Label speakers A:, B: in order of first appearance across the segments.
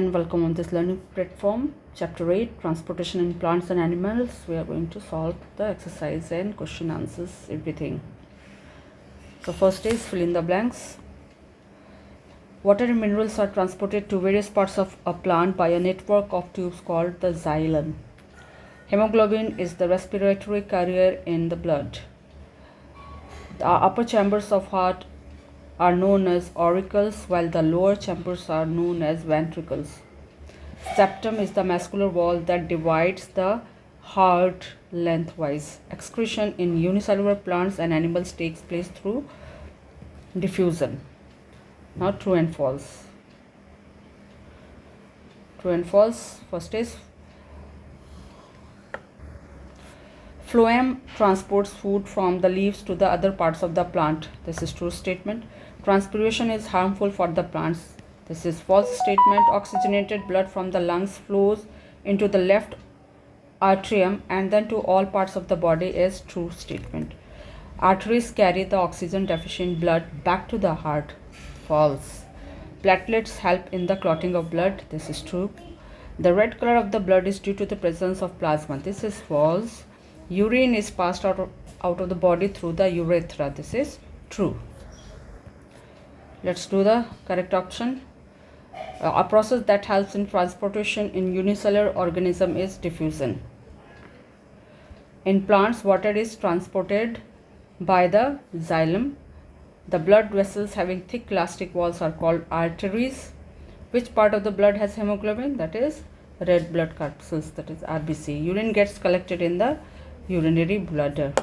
A: and welcome on this learning platform. Chapter 8, Transportation in Plants and Animals. We are going to solve the exercise and question answers, everything. So first is fill in the blanks. Water and minerals are transported to various parts of a plant by a network of tubes called the xylem. Hemoglobin is the respiratory carrier in the blood. The upper chambers of heart are known as auricles, while the lower chambers are known as ventricles. Septum is the muscular wall that divides the heart lengthwise. Excretion in unicellular plants and animals takes place through diffusion. Now true and false. True and false. First is phloem transports food from the leaves to the other parts of the plant. This is true statement. Transpiration is harmful for the plants. This is false statement. Oxygenated blood from the lungs flows into the left atrium and then to all parts of the body is true statement. Arteries carry the oxygen deficient blood back to the heart. False. Platelets help in the clotting of blood. This is true. The red color of the blood is due to the presence of plasma. This is false. Urine is passed out of the body through the urethra. This is true. Let's do the correct option. A process that helps in transportation in unicellular organism is diffusion. In plants, water is transported by the xylem. The blood vessels having thick elastic walls are called arteries. Which part of the blood has hemoglobin? That is red blood corpuscles, that is RBC. Urine gets collected in the urinary bladder.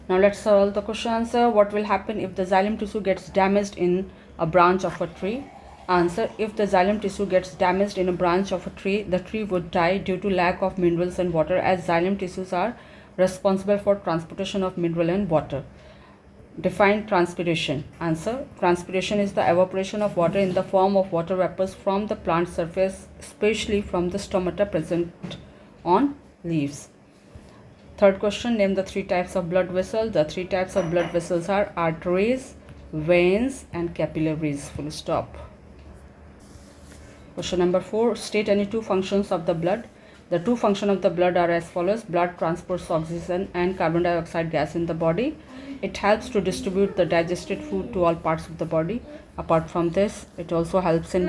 A: Now let's solve the question answer. What will happen if the xylem tissue gets damaged in a branch of a tree? Answer: if the xylem tissue gets damaged in a branch of a tree, the tree would die due to lack of minerals and water, as xylem tissues are responsible for transportation of mineral and water. Define transpiration. Answer: transpiration is the evaporation of water in the form of water vapors from the plant surface, especially from the stomata present on leaves. Third question, name the three types of blood vessels. The three types of blood vessels are arteries, veins and capillaries. Full stop. Question number 4, state any two functions of the blood. The two functions of the blood are as follows. Blood transports oxygen and carbon dioxide gas in the body. It helps to distribute the digested food to all parts of the body. Apart from this, it also helps in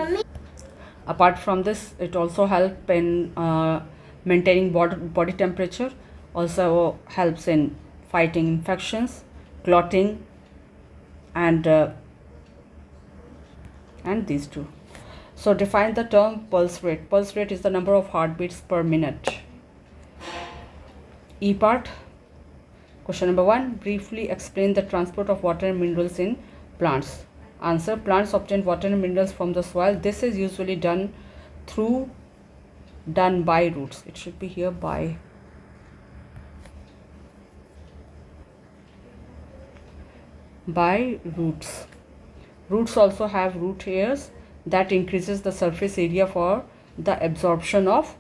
A: maintaining body temperature. Also helps in fighting infections, clotting, and these two. So define the term pulse rate. Pulse rate is the number of heartbeats per minute. E part. Question number 1, briefly explain the transport of water and minerals in plants. Answer: plants obtain water and minerals from the soil. This is usually done by roots. It should be here by roots. Roots also have root hairs that increases the surface area for the absorption of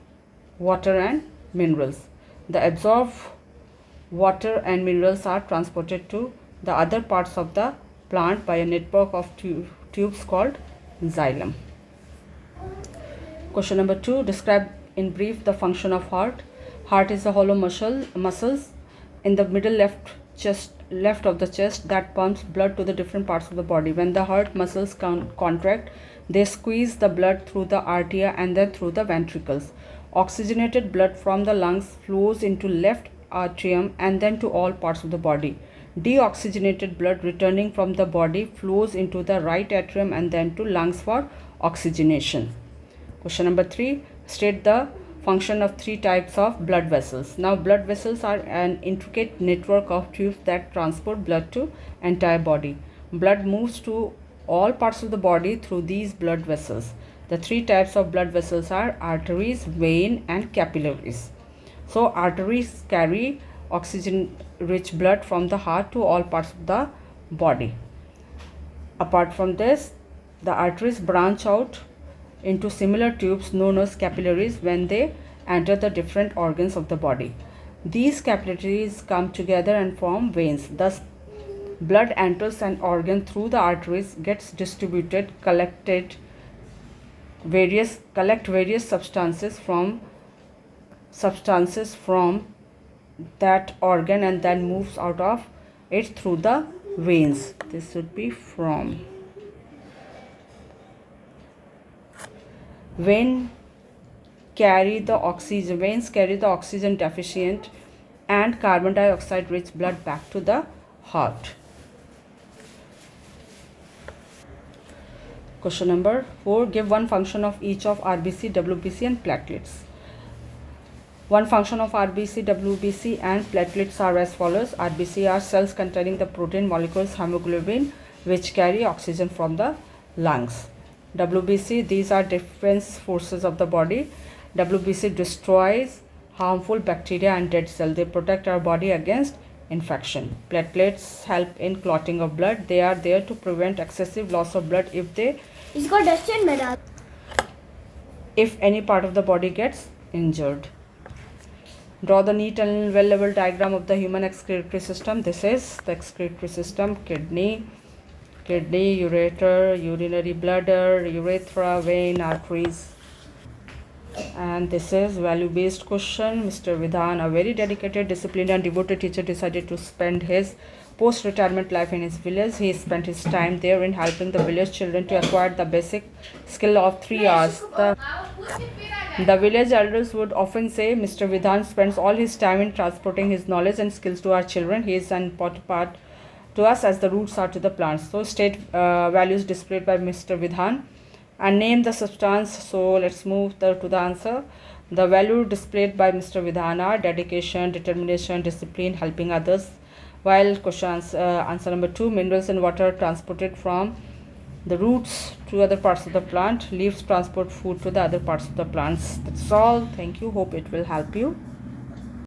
A: water and minerals. The absorbed water and minerals are transported to the other parts of the plant by a network of tubes called xylem. Question number 2, describe in brief the function of heart. Heart is a hollow muscles in the middle left of the chest that pumps blood to the different parts of the body. When the heart muscles contract, they squeeze the blood through the arteria and then through the ventricles. Oxygenated blood from the lungs flows into left atrium and then to all parts of the body. Deoxygenated blood returning from the body flows into the right atrium and then to lungs for oxygenation. Question number 3, state the function of three types of blood vessels. Now blood vessels are an intricate network of tubes that transport blood to entire body. Blood moves to all parts of the body through these blood vessels. The three types of blood vessels are arteries, vein and capillaries. So arteries carry oxygen rich blood from the heart to all parts of the body. Apart from this, the arteries branch out into similar tubes known as capillaries when they enter the different organs of the body. These capillaries come together and form veins. Thus, blood enters an organ through the arteries, gets distributed, collected, collect various substances from that organ and then moves out of it through the veins. This would be from. Veins carry the oxygen deficient and carbon dioxide rich blood back to the heart. Question number 4. Give one function of each of RBC, WBC and platelets. One function of RBC, WBC and platelets are as follows. RBC are cells containing the protein molecules hemoglobin which carry oxygen from the lungs. WBC, these are defense forces of the body. WBC destroys harmful bacteria and dead cells. They protect our body against infection. Platelets help in clotting of blood. They are there to prevent excessive loss of blood if any part of the body gets injured. Draw the neat and well-leveled diagram of the human excretory system. This is the excretory system: kidney, ureter, urinary bladder, urethra, vein, arteries. And this is value-based question. Mr. Vidhan, a very dedicated, disciplined and devoted teacher, decided to spend his post-retirement life in his village. He spent his time there in helping the village children to acquire the basic skill of 3 R's. The village elders would often say, Mr. Vidhan spends all his time in transporting his knowledge and skills to our children. He is an important part to us as the roots are to the plants. So state values displayed by Mr. Vidhan and name the substance. So let's move to the answer. The value displayed by Mr. Vidhan are dedication, determination, discipline, helping others. While answer number 2, minerals and water transported from the roots to other parts of the plant. Leaves transport food to the other parts of the plants. That's all. Thank you. Hope it will help you.